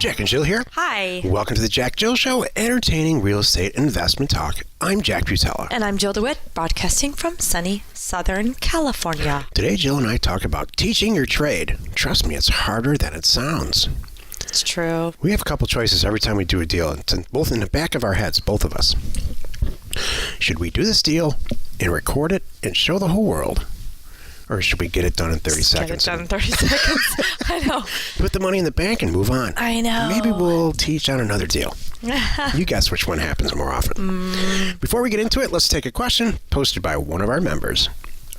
Jack and Jill here. Hi. Welcome to the JackJill Show, entertaining real estate investment talk. I'm Jack Butella. And I'm Jill DeWitt, broadcasting from sunny Southern California. Today, Jill and I talk about teaching your trade. Trust me, it's harder than it sounds. It's true. We have a couple choices every time we do a deal. It's both in the back of our heads, both of us. Should we do this deal and record it and show the whole world? Or should we get it done in 30 seconds? Get it done in 30 seconds. I know. Put the money in the bank and move on. I know. Maybe we'll teach on another deal. You guess which one happens more often. Before we get into it, let's take a question posted by one of our members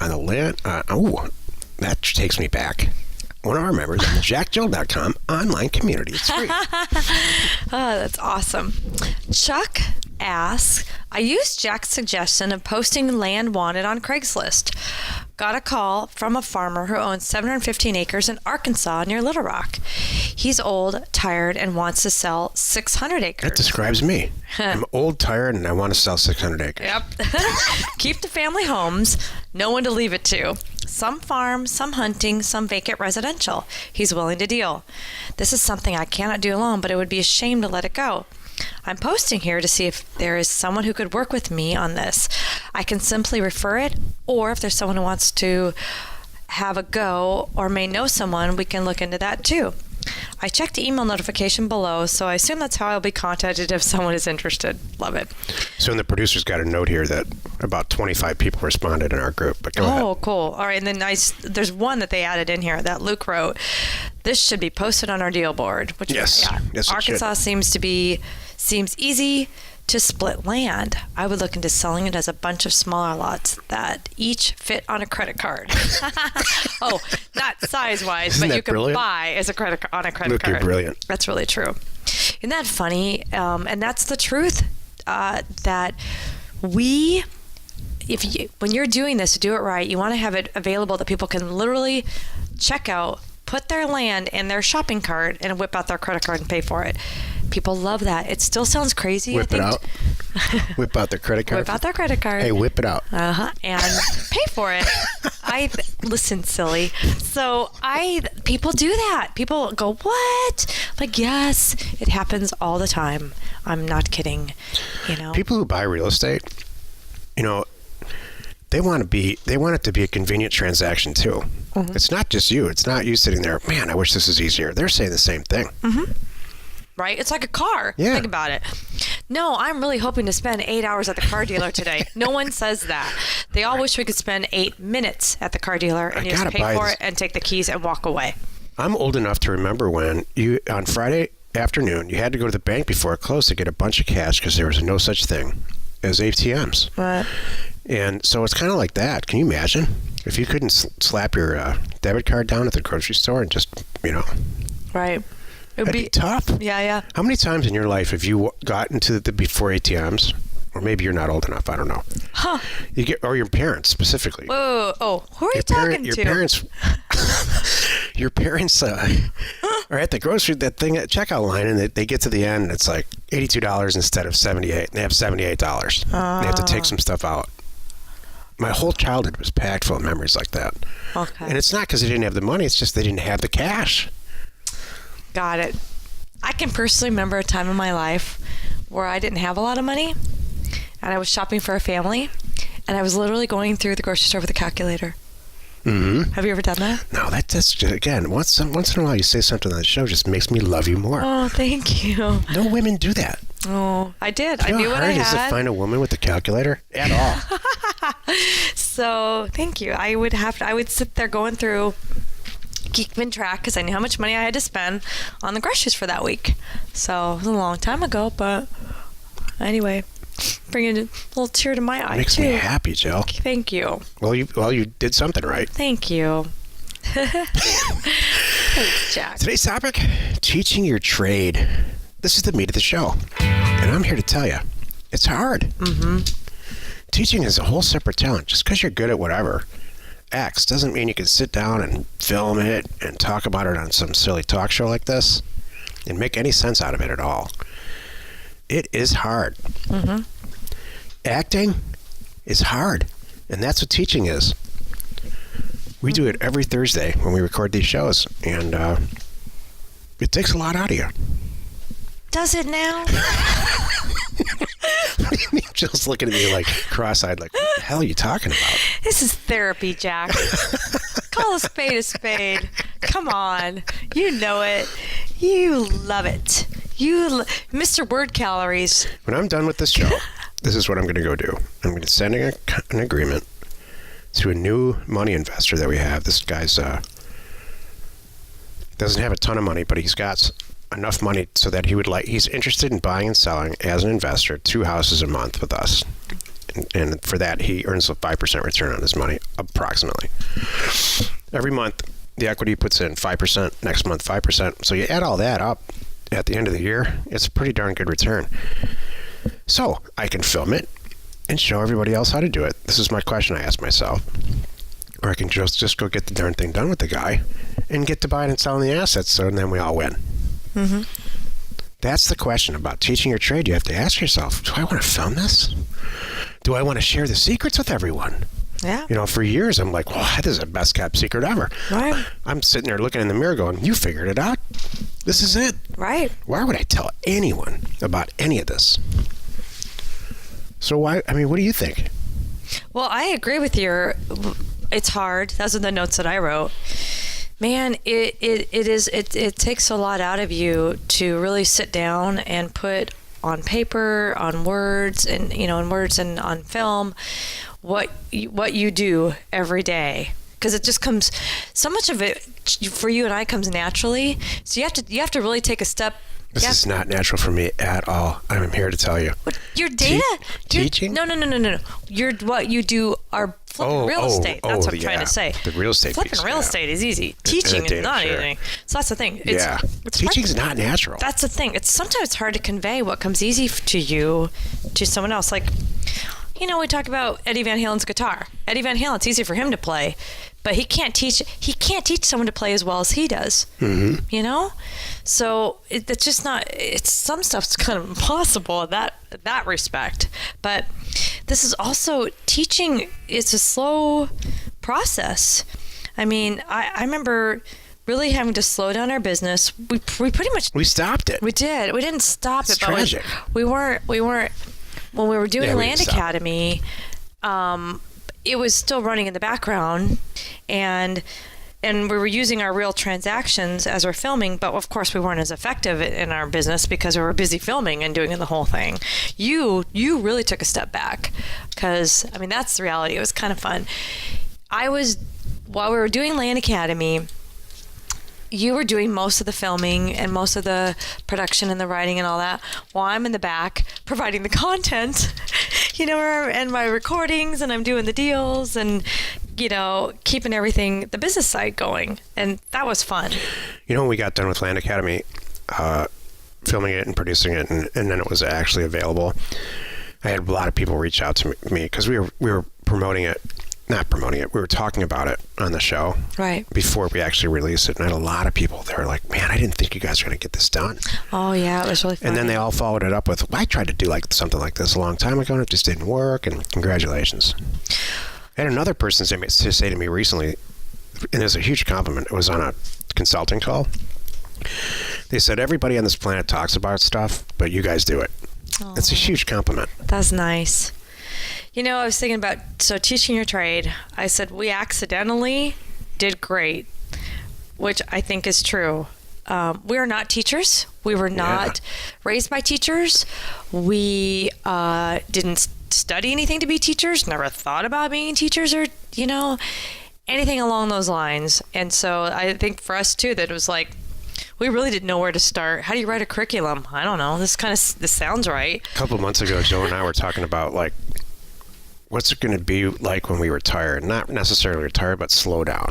on the land. That takes me back. One of our members on the JackJill.com online community. It's free. Oh, that's awesome. Chuck asks, I used Jack's suggestion of posting land wanted on Craigslist. Got a call from a farmer who owns 715 acres in Arkansas near Little Rock. He's old, tired, and wants to sell 600 acres. That describes me. I'm old, tired, and I want to sell 600 acres. Yep. Keep the family homes. No one to leave it to. Some farm, some hunting, some vacant residential. He's willing to deal. This is something I cannot do alone, but it would be a shame to let it go. I'm posting here to see if there is someone who could work with me on this. I can simply refer it, or if there's someone who wants to have a go or may know someone, we can look into that too. I checked the email notification below, so I assume that's how I'll be contacted if someone is interested. Love it. So the producer's got a note here that about 25 people responded in our group. But go ahead. Oh, cool. All right, and then there's one that they added in here that Luke wrote. This should be posted on our deal board. Which Yes. Yes, it Arkansas seems easy to split land. I would look into selling it as a bunch of smaller lots that each fit on a credit card. Oh, not size-wise, Isn't but that you can brilliant? buy as a credit on a credit Luke, card. you're brilliant. That's really true. Isn't that funny? And that's the truth. That when you're doing this, to do it right, you want to have it available that people can literally check out, put their land in their shopping cart, and whip out their credit card and pay for it. People love that. It still sounds crazy. Whip it out. Whip out their credit card. Whip out their credit card. Hey, whip it out. And pay for it. Listen, silly. So people do that. People go, what? Like, yes, it happens all the time. I'm not kidding. People who buy real estate, they want it to be a convenient transaction too. Mm-hmm. It's not just you. It's not you sitting there, man, I wish this was easier. They're saying the same thing. Mm-hmm. Right? It's like a car. Yeah. Think about it. No, I'm really hoping to spend 8 hours at the car dealer today. No one says that. They all wish we could spend 8 minutes at the car dealer and you just pay for it and take the keys and walk away. I'm old enough to remember when on Friday afternoon, you had to go to the bank before it closed to get a bunch of cash because there was no such thing as ATMs. What? And so it's kind of like that. Can you imagine if you couldn't slap your debit card down at the grocery store and just, Right. It'd be tough. Yeah. How many times in your life have you gotten to the before ATMs? Or maybe you're not old enough. I don't know. Huh. Or your parents specifically. Whoa. Oh, who are you talking your to? Your parents are at the grocery checkout line, and they get to the end. And it's like $82 instead of $78. They have $78. They have to take some stuff out. My whole childhood was packed full of memories like that. Okay. And it's not because they didn't have the money. It's just they didn't have the cash. Got it. I can personally remember a time in my life where I didn't have a lot of money, and I was shopping for a family, and I was literally going through the grocery store with a calculator. Mm-hmm. Have you ever done that? No, that's just, again, once in a while you say something on the show just makes me love you more. Oh, thank you. No women do that. Oh, I did. Do you I knew know what how I hard is had. to find a woman with a calculator at all? So, thank you. I would sit there going through, keeping track because I knew how much money I had to spend on the groceries for that week. So, it was a long time ago, but anyway, bringing a little tear to my eye, Makes too. me happy, Jill. Thank you. Well, you did something right. Thank you. Thanks, Jack. Today's topic, teaching your trade. This is the meat of the show. And I'm here to tell you, it's hard. Mm-hmm. Teaching is a whole separate talent. Just because you're good at whatever X doesn't mean you can sit down and film it and talk about it on some silly talk show like this and make any sense out of it at all. It is hard. Mm-hmm. Acting is hard, and that's what teaching is. We do it every Thursday when we record these shows, and it takes a lot out of you. Does it now? Jill's looking at me like cross-eyed, like, what the hell are you talking about? This is therapy, Jack. Call a spade a spade. Come on. You know it. You love it. Mr. Word Calories. When I'm done with this show, this is what I'm going to go do. I'm going to send an agreement to a new money investor that we have. This guy's doesn't have a ton of money, but he's got enough money so that he's interested in buying and selling as an investor 2 houses a month with us. And for that, he earns a 5% return on his money, approximately. Every month, the equity puts in 5%, next month 5%. So you add all that up at the end of the year, it's a pretty darn good return. So I can film it and show everybody else how to do it. This is my question I ask myself. Or I can just go get the darn thing done with the guy and get to buying and selling the assets, so then we all win. Mm-hmm. That's the question about teaching your trade. You have to ask yourself, do I want to film this? Do I want to share the secrets with everyone? Yeah. You know, for years, I'm like, well, this is the best kept secret ever. Right. I'm sitting there looking in the mirror going, you figured it out. This is it. Right. Why would I tell anyone about any of this? So what do you think? Well, I agree with you. It's hard. Those are the notes that I wrote. Man, it takes a lot out of you to really sit down and put on paper, on words, and on film, what you do every day. Because it just comes, so much of it for you and I comes naturally. So you have to really take a step. This is not natural for me at all. I'm here to tell you. What, your data? Teaching? No. What you do are flipping real estate. That's what I'm trying to say. The real estate flipping piece, real estate is easy. Teaching is not easy. So that's the thing. Teaching's not natural. That's the thing. Sometimes it's hard to convey what comes easy to you to someone else. Like, we talk about Eddie Van Halen's guitar. Eddie Van Halen, it's easy for him to play, but he can't teach someone to play as well as he does. Mm-hmm. So it's just not. It's some stuff's kind of impossible in that respect. But this is also teaching. It's a slow process. I mean, I remember really having to slow down our business. We pretty much stopped it. We did. We didn't stop it's it. But tragic. We weren't. When we were doing Land Academy, it was still running in the background, and we were using our real transactions as we're filming, but of course we weren't as effective in our business because we were busy filming and doing the whole thing. You really took a step back because, that's the reality. It was kind of fun. While we were doing Land Academy, you were doing most of the filming and most of the production and the writing and all that, while I'm in the back providing the content, and my recordings, and I'm doing the deals and, keeping everything, the business side going. And that was fun. When we got done with Land Academy, filming it and producing it, and then it was actually available, I had a lot of people reach out to me because we were we were talking about it on the show right before we actually released it, and I had a lot of people that were like, man, I didn't think you guys were going to get this done. Oh yeah, it was really fun. And then they all followed it up with, well, I tried to do something like this a long time ago and it just didn't work, and congratulations. I had another person say to me recently, and it was a huge compliment. It was on a consulting call. They said, everybody on this planet talks about stuff, but you guys do it. Aww. It's a huge compliment. That's nice. I was thinking about, teaching your trade. I said, we accidentally did great, which I think is true. We are not teachers. We were not raised by teachers. We didn't study anything to be teachers, never thought about being teachers or, anything along those lines. And so I think for us too, that it was like, we really didn't know where to start. How do you write a curriculum? I don't know. This sounds right. A couple of months ago, Joe and I were talking about what's it going to be like when we retire? Not necessarily retire, but slow down.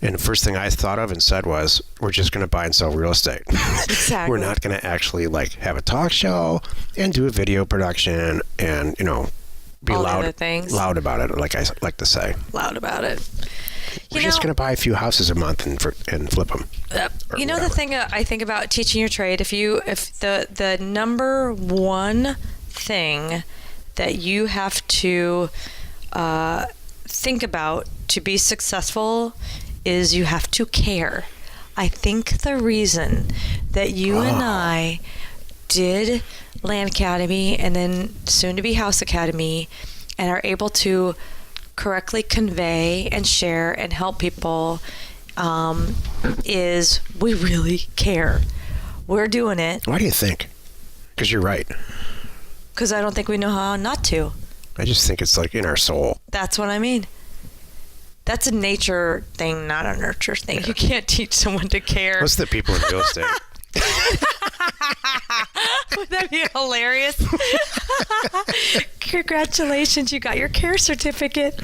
And the first thing I thought of and said was, we're just going to buy and sell real estate. Exactly. We're not going to actually have a talk show and do a video production and, be all loud about it, like I like to say. Loud about it. We're just going to buy a few houses a month and flip them. The thing I think about teaching your trade, if the number one thing that you have to think about to be successful is you have to care. I think the reason that you and I did Land Academy and then soon to be House Academy and are able to correctly convey and share and help people is we really care. We're doing it. Why do you think? Because you're right. Because I don't think we know how not to. I just think it's like in our soul. That's what I mean. That's a nature thing, not a nurture thing. You can't teach someone to care. What's the people in real estate? Would that be hilarious? Congratulations, you got your care certificate.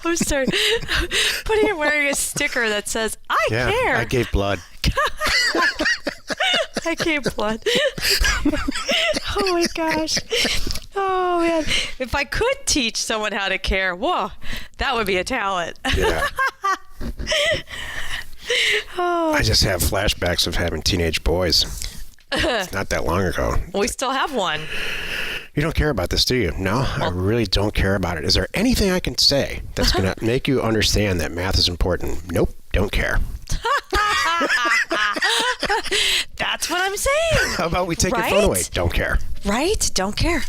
I'm sorry. Putting him wearing a sticker that says, I care. I gave blood. I gave blood. Oh my gosh. Oh man. If I could teach someone how to care, whoa, that would be a talent. Yeah. Oh. I just have flashbacks of having teenage boys. It's not that long ago. We still have one. You don't care about this, do you? No, I really don't care about it. Is there anything I can say that's going to make you understand that math is important? Nope, don't care. That's what I'm saying. How about we take your phone away? Don't care. Right? Don't care.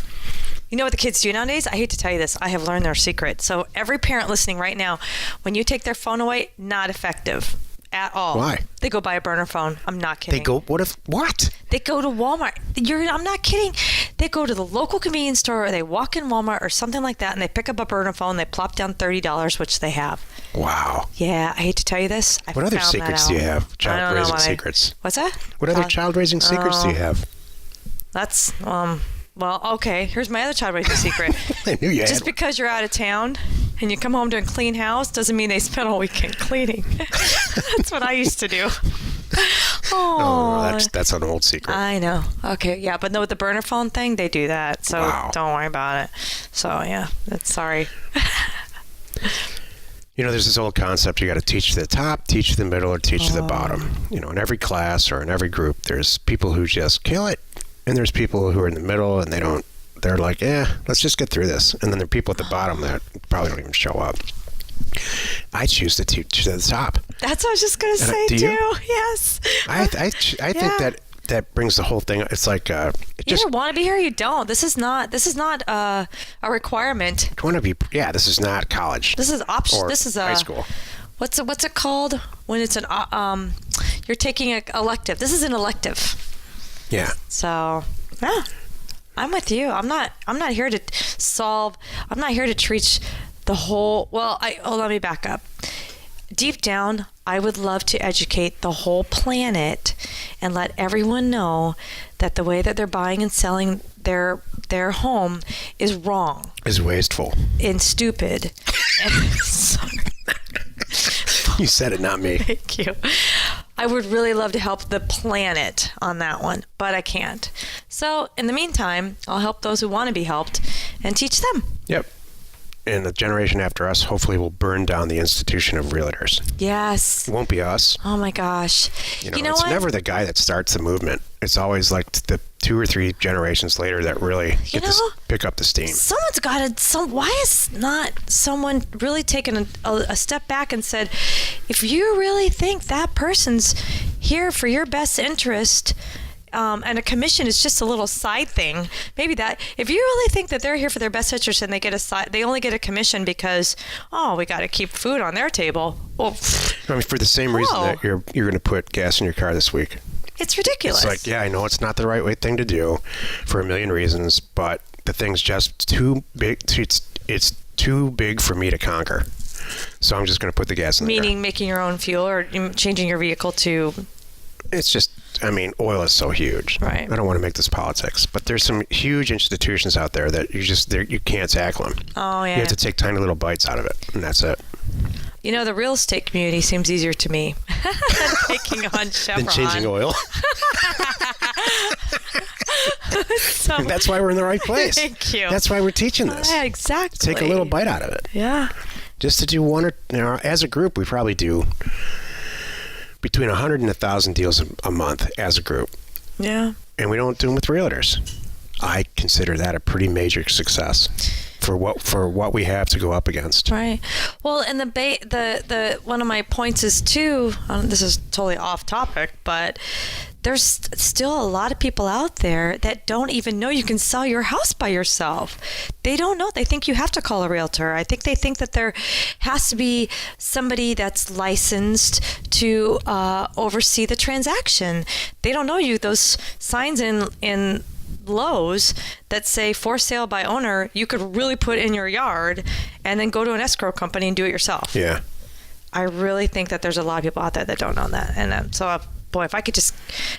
You know what the kids do nowadays? I hate to tell you this. I have learned their secret. So every parent listening right now, when you take their phone away, not effective at all. Why? They go buy a burner phone. I'm not kidding. They go, what? They go to Walmart. I'm not kidding. They go to the local convenience store or they walk in Walmart or something like that and they pick up a burner phone. They plop down $30, which they have. Wow. Yeah, I hate to tell you this. What other secrets do you have? Child raising secrets. What's that? What other child raising secrets do you have? That's, well, okay. Here's my other child raising secret. I knew you had. Just because you're out of town and you come home to a clean house doesn't mean they spend all weekend cleaning. That's what I used to do. Oh, that's an old secret. I know. Okay, yeah, but no, with the burner phone thing, they do that. So Don't worry about it. So yeah, that's sorry. You know, there's this old concept: you got to teach to the top, teach to the middle, or teach to the bottom. You know, in every class or in every group, there's people who just kill it, and there's people who are in the middle and they're like, let's just get through this. And then there are people at the bottom that probably don't even show up. I choose to teach to the top. That's what I was just going to say, too. Yes. I think that brings the whole thing. It's like you either want to be here or you don't. This is not a requirement. You want to be? Yeah, this is not college. This is option. This is high school. What's it called when it's an you're taking an elective? This is an elective. Yeah. So yeah, I'm with you. I'm not here to solve. I'm not here to treat the whole. Well, let me back up. Deep down, I would love to educate the whole planet and let everyone know that the way that they're buying and selling their home is wrong. Is wasteful. And stupid. Sorry. You said it, not me. Thank you. I would really love to help the planet on that one, but I can't. So in the meantime, I'll help those who want to be helped and teach them. Yep. And the generation after us hopefully will burn down the institution of realtors. Yes. It won't be us. Oh my gosh. You know it's what? Never the guy that starts the movement. It's always like the 2 or 3 generations later that really pick up the steam. Someone's got to. Why is not someone really taken a step back and said, if you really think that person's here for your best interest, and a commission is just a little side thing. Maybe that if you really think that they're here for their best interest and they only get a commission because we got to keep food on their table. Well, I mean, for the same reason that you're going to put gas in your car this week. It's ridiculous. It's like, I know it's not the right thing to do for a million reasons, but the thing's just too big. It's too big for me to conquer. So I'm just going to put the gas in the car. Meaning making your own fuel or changing your vehicle to. It's just, oil is so huge. Right. I don't want to make this politics, but there's some huge institutions out there that you can't tackle them. Oh, yeah. You have to take tiny little bites out of it, and that's it. You know, the real estate community seems easier to me than taking on Chevron. Than changing oil. So, that's why we're in the right place. Thank you. That's why we're teaching this. Yeah, exactly. Take a little bite out of it. Yeah. Just to do one as a group, we probably do between 100 and 1,000 deals a month as a group. Yeah. And we don't do them with realtors. I consider that a pretty major success for what we have to go up against. Right. Well, and the one of my points is too. This is totally off topic, but there's still a lot of people out there that don't even know you can sell your house by yourself. They don't know. They think you have to call a realtor. I think they think that there has to be somebody that's licensed to oversee the transaction. They don't know you. Those signs in Lowe's that say for sale by owner, you could really put in your yard and then go to an escrow company and do it yourself. Yeah. I really think that there's a lot of people out there that don't know that. And boy, if I could just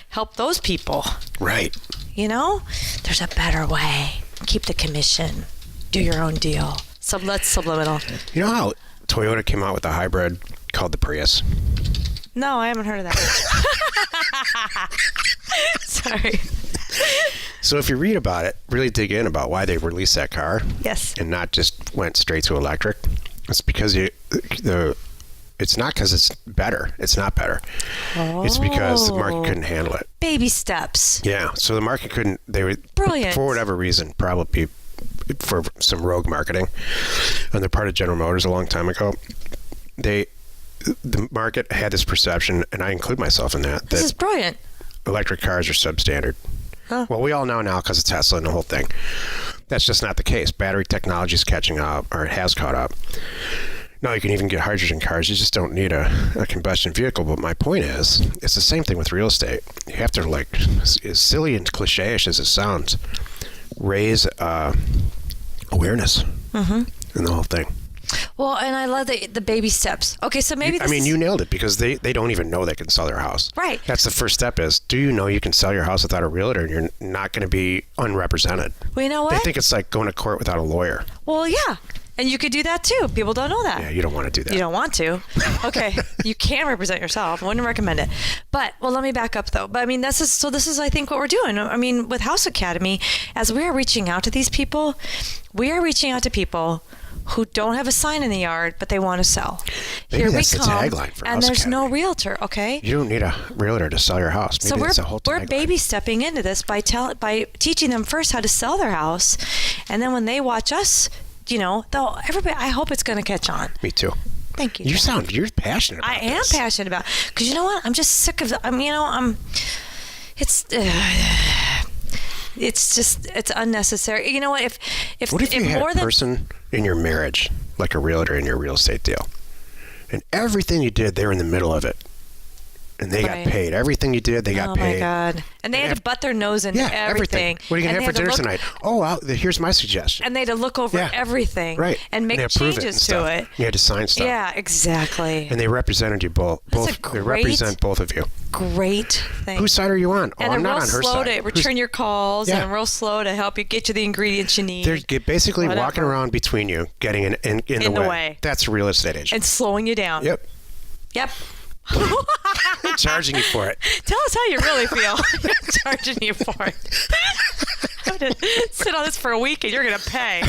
help those people. Right. There's a better way. Keep the commission. Do your own deal. Let's subliminal. You know how Toyota came out with a hybrid called the Prius? No, I haven't heard of that. Sorry. So if you read about it, really dig in about why they released that car. Yes. And not just went straight to electric. It's because it's not because it's better. It's not better. Oh. It's because the market couldn't handle it. Baby steps. Yeah. So the market couldn't. They were Brilliant. For whatever reason, probably for some rogue marketing on the part of General Motors a long time ago. The market had this perception, and I include myself in that. This is brilliant. Electric cars are substandard. Huh. Well, we all know now because of Tesla and the whole thing. That's just not the case. Battery technology is catching up, or it has caught up. No, you can even get hydrogen cars. You just don't need a combustion vehicle. But my point is, it's the same thing with real estate. You have to, as silly and cliche-ish as it sounds, raise awareness in the whole thing. Well, and I love the baby steps. Okay, so maybe you nailed it, because they don't even know they can sell their house. Right. That's the first step is, do you know you can sell your house without a realtor and you're not going to be unrepresented? Well, you know what? They think it's like going to court without a lawyer. Well, yeah. And you could do that too. People don't know that. Yeah, you don't want to do that. You don't want to. Okay. You can represent yourself. I wouldn't recommend it. But, let me back up though. But this is, I think, what we're doing. With House Academy, as we are reaching out to these people, we are reaching out to people who don't have a sign in the yard, but they want to sell. Maybe Here that's we the come, tagline for and House there's no Academy. realtor, okay? You don't need a realtor to sell your house. Maybe that's the whole we're tagline. baby stepping into this by teaching them first how to sell their house, and then when they watch us, everybody. I hope it's going to catch on. Me too. Thank you. You're passionate about I am this. passionate about, because you know what? I'm just sick of. It's unnecessary. You know what? If you had more a than person in your marriage, like a realtor in your real estate deal, and everything you did, they're in the middle of it, and they Right. got paid. Everything you did, they got paid. Oh my God! And they had to butt their nose into everything. What are you gonna And have for they had dinner to tonight? Oh, here's my suggestion. And they had to look over Yeah. everything, Right. and make they approve changes and to stuff. it. You had to sign stuff. Yeah, exactly. And they represented you both. That's a They represent both of you. Great thing. Whose side are you on? And I'm they're not real on her slow side. to return your calls, Yeah. and real slow to help you get you the ingredients you need. They're basically Whatever. walking around between you, getting in the way. That's a real estate agent. and slowing you down. Yep. Yep. Charging you for it. Tell us how you really feel. Charging you for it. I'm going to sit on this for a week and you're going to pay.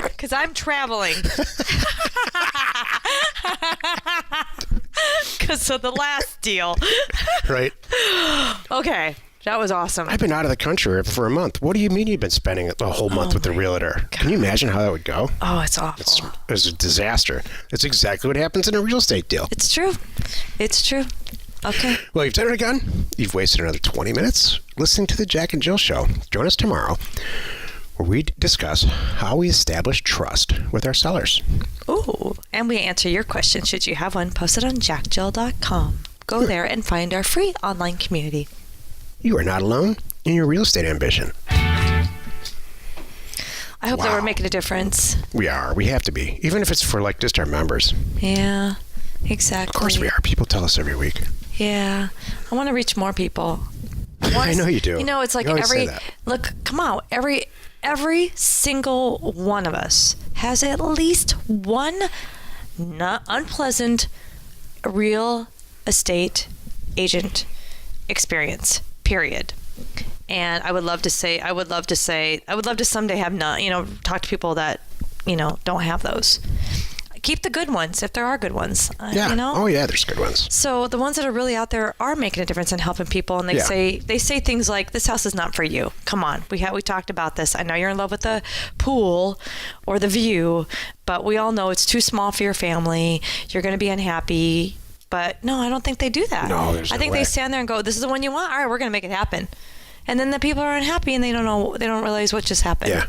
Because I'm traveling. Because of the last deal. Right. Okay. That was awesome. I've been out of the country for a month. What do you mean you've been spending a whole month with the realtor? Can you imagine how that would go? Oh, it's awful. It's a disaster. It's exactly what happens in a real estate deal. It's true. It's true. Okay. Well, you've done it again. You've wasted another 20 minutes listening to the Jack and Jill Show. Join us tomorrow, where we discuss how we establish trust with our sellers. Ooh, and we answer your question, should you have one, posted on JackJill.com. Go there and find our free online community. You are not alone in your real estate ambition. I hope that Wow. we're making a difference. We are. We have to be. Even if it's for just our members. Yeah, exactly. Of course we are. People tell us every week. Yeah. I want to reach more people. I know you do. It's like You always say that. look, come on, every single one of us has at least one not unpleasant real estate agent experience, period. And I would love to someday have talk to people that, don't have those. keep the good ones if there are good ones. Yeah. You know? Oh, yeah, there's good ones. So the ones that are really out there are making a difference in helping people, and they say things like, "This house is not for you. Come on, we talked about this. I know you're in love with the pool or the view, but we all know it's too small for your family. You're going to be unhappy." But no, I don't think they do that. No, there's I think no way. they stand there and go, "This is the one you want. All right, we're going to make it happen." And then the people are unhappy and they don't realize what just happened. Yeah.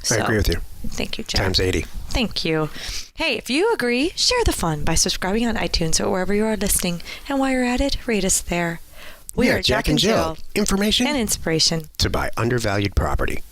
I agree with you. Thank you, Jack. Times 80. Thank you. Hey, if you agree, share the fun by subscribing on iTunes or wherever you are listening. And while you're at it, rate us there. We are Jack and Jill. Information and inspiration to buy undervalued property.